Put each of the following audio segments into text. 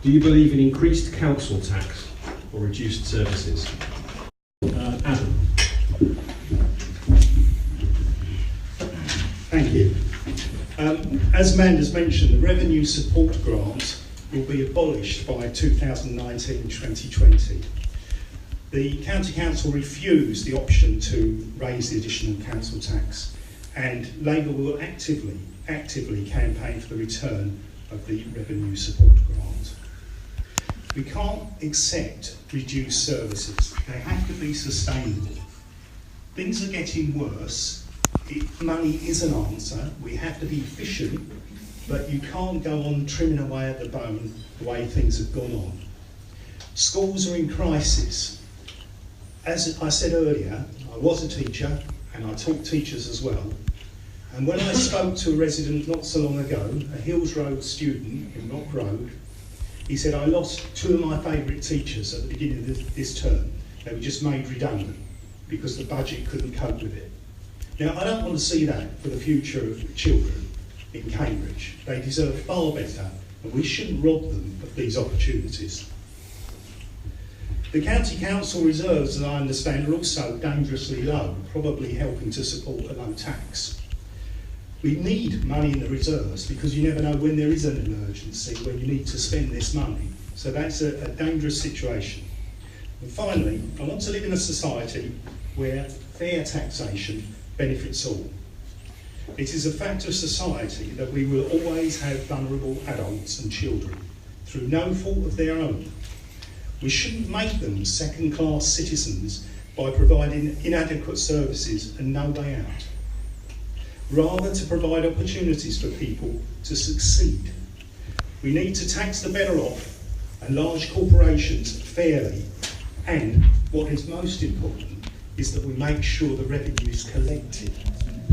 Do you believe in increased council tax or reduced services? Adam. Thank you. As Amanda's mentioned, the revenue support grant will be abolished by 2019-2020. The County Council refused the option to raise the additional council tax, and Labour will actively campaign for the return of the revenue support grant. We can't accept reduced services. They have to be sustainable. Things are getting worse. Money is an answer. We have to be efficient, but you can't go on trimming away at the bone the way things have gone on. Schools are in crisis. As I said earlier, I was a teacher and I taught teachers as well. And when I spoke to a resident not so long ago, a Hills Road student in Rock Road, he said, I lost two of my favourite teachers at the beginning of this term. They were just made redundant because the budget couldn't cope with it. Now, I don't want to see that for the future of children in Cambridge. They deserve far better, and we shouldn't rob them of these opportunities. The County Council reserves, as I understand, are also dangerously low, probably helping to support a low tax. We need money in the reserves because you never know when there is an emergency when you need to spend this money. So that's a dangerous situation. And finally, I want to live in a society where fair taxation benefits all. It is a fact of society that we will always have vulnerable adults and children through no fault of their own. We shouldn't make them second-class citizens by providing inadequate services and no way out. Rather, to provide opportunities for people to succeed. We need to tax the better off and large corporations fairly, and what is most important is that we make sure the revenue is collected,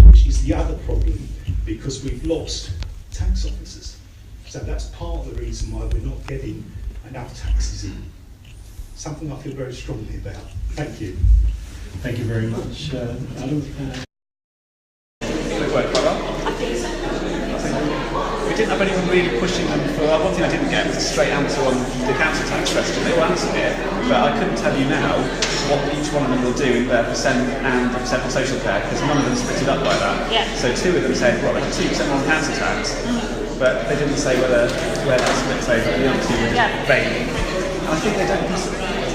which is the other problem because we've lost tax officers. So that's part of the reason why we're not getting enough taxes in. Something I feel very strongly about. Thank you. Thank you very much. Adam. They worked quite well. We didn't have anyone really pushing them for. One thing I didn't get was a straight answer on the council tax question. They all answered it, but I couldn't tell you now what each one of them will do in their percent and the percent on social care, because none of them split it up like that. Yeah. So two of them said, well, like 2% on council tax, but they didn't say where that splits over. The other two were just vague. And I think they don't.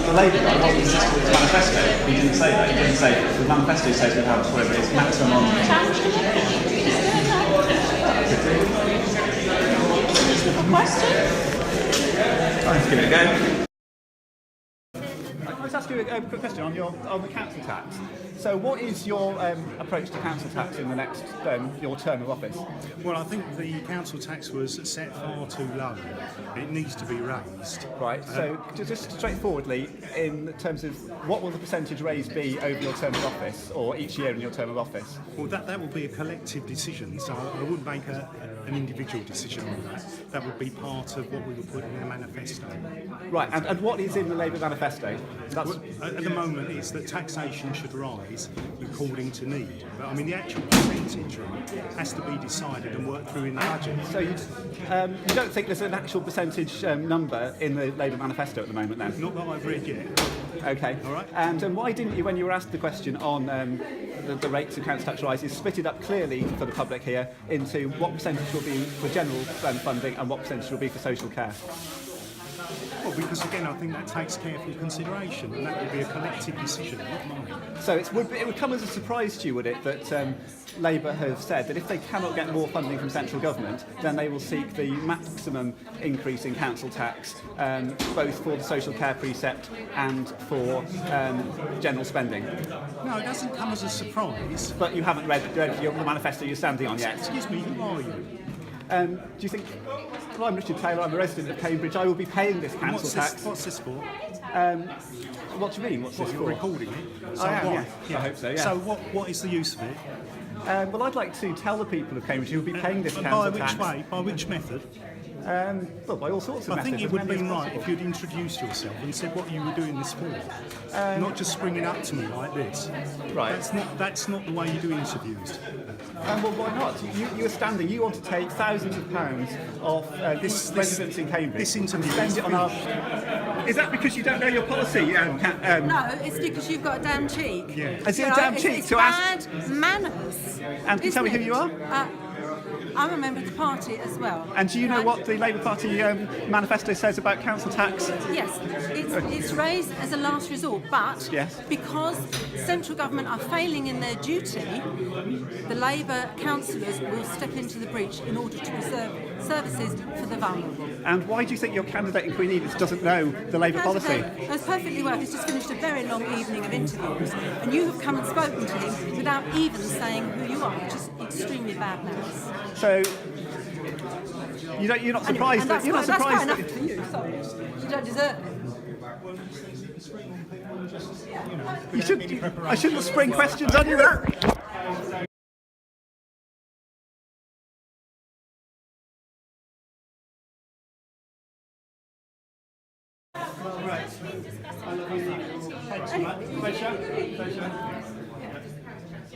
The Labour guy wasn't consistent with his manifesto. He didn't say that. He didn't say the manifesto says we have whatever it is maximum on. Question? I'll give it a go. Can I just ask you a quick question on the council tax? So, what is your approach to council tax in the next your term of office? Well, I think the council tax was set far too low. It needs to be raised. Right. So, just straightforwardly, in terms of what will the percentage raise be over your term of office, or each year in your term of office? Well, that will be a collective decision. So I wouldn't make an individual decision on that. That would be part of what we will put in the manifesto. Right. And what is in the Labour manifesto? Well, at the moment, it's that taxation should rise according to need. But I mean, the actual percentage has to be decided and worked through in the budget. So you don't think there's an actual percentage number in the Labour manifesto at the moment, then? Not that I've read yet. Okay. All right. And why didn't you, when you were asked the question on the rates of council tax rises, split it up clearly for the public here into what percentage will be for general funding and what percentage will be for social care? Well, because again, I think that takes careful consideration, and that would be a collective decision, not mine. So it would come as a surprise to you, would it, that Labour have said that if they cannot get more funding from central government, then they will seek the maximum increase in council tax, both for the social care precept and for general spending? No, it doesn't come as a surprise. But you haven't read the manifesto you're standing on yet? Excuse me, who are you? Do you think... Well, I'm Richard Taylor, I'm a resident of Cambridge. I will be paying this council tax. What's this for? What do you mean? What's this You're for? recording it? So I am, what? yeah. I hope so, yeah. So what is the use of it? Well, I'd like to tell the people of Cambridge who will be paying this council tax... By which way? By which method? Well, by all sorts of I methods. think it would have been right if you'd introduced yourself and said what you were doing this for. Not just springing up to me like this. Right. That's not the way you do interviews. Well, why not? You were standing. You want to take thousands of pounds off this residents in Cambridge. This interview and spend it on our. Is that because you don't know your policy? No, it's because you've got a damn cheek. Yeah. Is it a damn cheek it's to ask? bad manners. And can you tell me who isn't you it? are? I'm a member of the party as well. And do you know And- what the Labour Party manifesto says about council tax? Yes, it's raised as a last resort, but Yes. because central government are failing in their duty, the Labour councillors will step into the breach in order to preserve services for the vulnerable. And why do you think your candidate in Queen Edith doesn't know the Labour policy? It was perfectly well. He's just finished a very long evening of interviews, and you have come and spoken to him without even saying who you are, which is extremely bad manners. So you're not surprised that you're not That's quite surprised enough that for you. Sorry, you don't deserve it. you should. I shouldn't spring questions on you.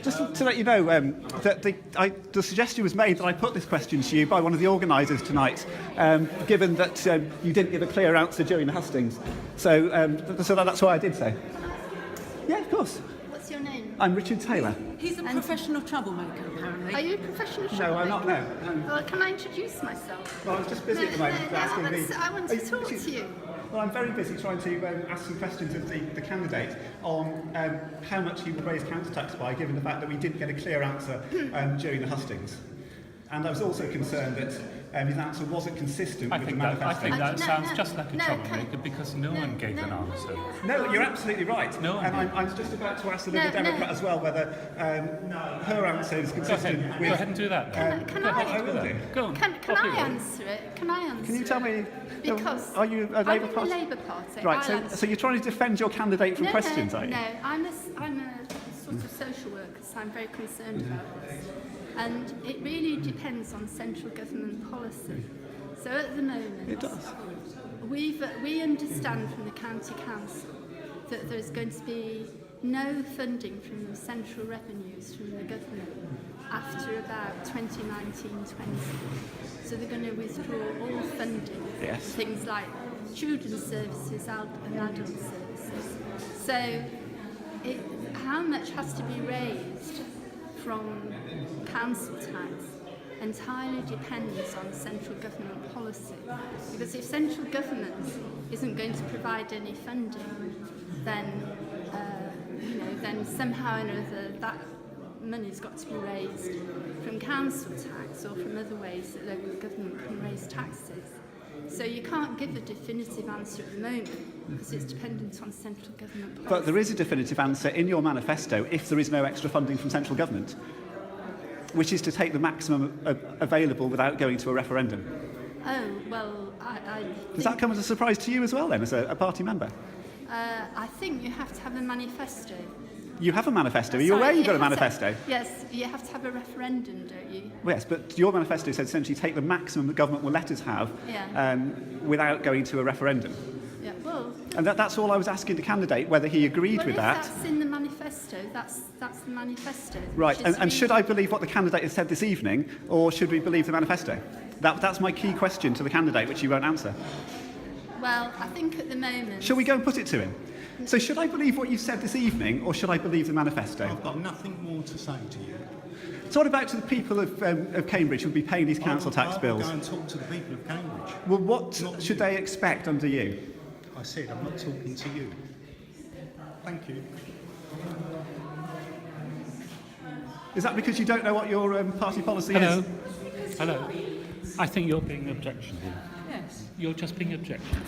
Just to let you know that the suggestion was made that I put this question to you by one of the organisers tonight, given that you didn't give a clear answer during the hustings. So that's why I did so. Yeah, of course. What's your name? I'm Richard Taylor. He's a professional troublemaker, apparently. Are you a professional No, I'm not. No. Well, can I introduce myself? Well, I was just busy at the moment asking I want to talk to you. Well, I'm very busy trying to ask some questions of the candidate on how much he would raise council tax by, given the fact that we didn't get a clear answer during the hustings. And I was also concerned that his answer wasn't consistent with the manifesto. I think that No, sounds no, just like a no, troublemaker because no one gave an answer. No, you're absolutely right. No, and I'm just about to ask the Liberal No, no. Democrat as well whether her answer is Go consistent ahead, with... go ahead and do that. Can I will do. Go on. Can off you I go. answer it? Can I answer Can you tell me... Because are you a Labour I'm Party? in the Labour Party. Right, I'll answer. so you're trying to defend your candidate from questions, no, are you? No, I'm a sort of social worker, so I'm very concerned about this. And it really depends on central government policy. So at the moment, It does. we understand from the county council that there's going to be no funding from the central revenues from the government after about 2019-20. So they're going to withdraw all funding Yes. for things like children's services and adult services. So how much has to be raised from council tax entirely depends on central government policy. Because if central government isn't going to provide any funding, then then somehow or other that money's got to be raised from council tax or from other ways that local government can raise taxes. So you can't give a definitive answer at the moment because it's dependent on central government policy. But there is a definitive answer in your manifesto if there is no extra funding from central government, which is to take the maximum available without going to a referendum. Oh, well, I Does that come as a surprise to you as well then, as a party member? I think you have to have a manifesto. You have a manifesto. Are you Sorry, aware you've got a have to- manifesto? Yes, you have to have a referendum, don't you? Well, yes, but your manifesto says essentially take the maximum the government will let us have Yeah. without going to a referendum. Yeah, well... And that's all I was asking the candidate, whether he agreed well, with if that. that's in the manifesto, that's the manifesto. Right, which is and should I believe what the candidate has said this evening, or should we believe the manifesto? That's my key question to the candidate, which he won't answer. Well, I think at the moment... Shall we go and put it to him? So should I believe what you've said this evening, or should I believe the manifesto? I've got nothing more to say to you. So what about to the people of Cambridge who will be paying these council tax bills? I will go and talk to the people of Cambridge. Well, what Not should you. they expect under you? I said I'm not talking to you. Thank you. Is that because you don't know what your party policy Hello. is? Hello. I think you're being objectionable. Yes. You're just being objectionable.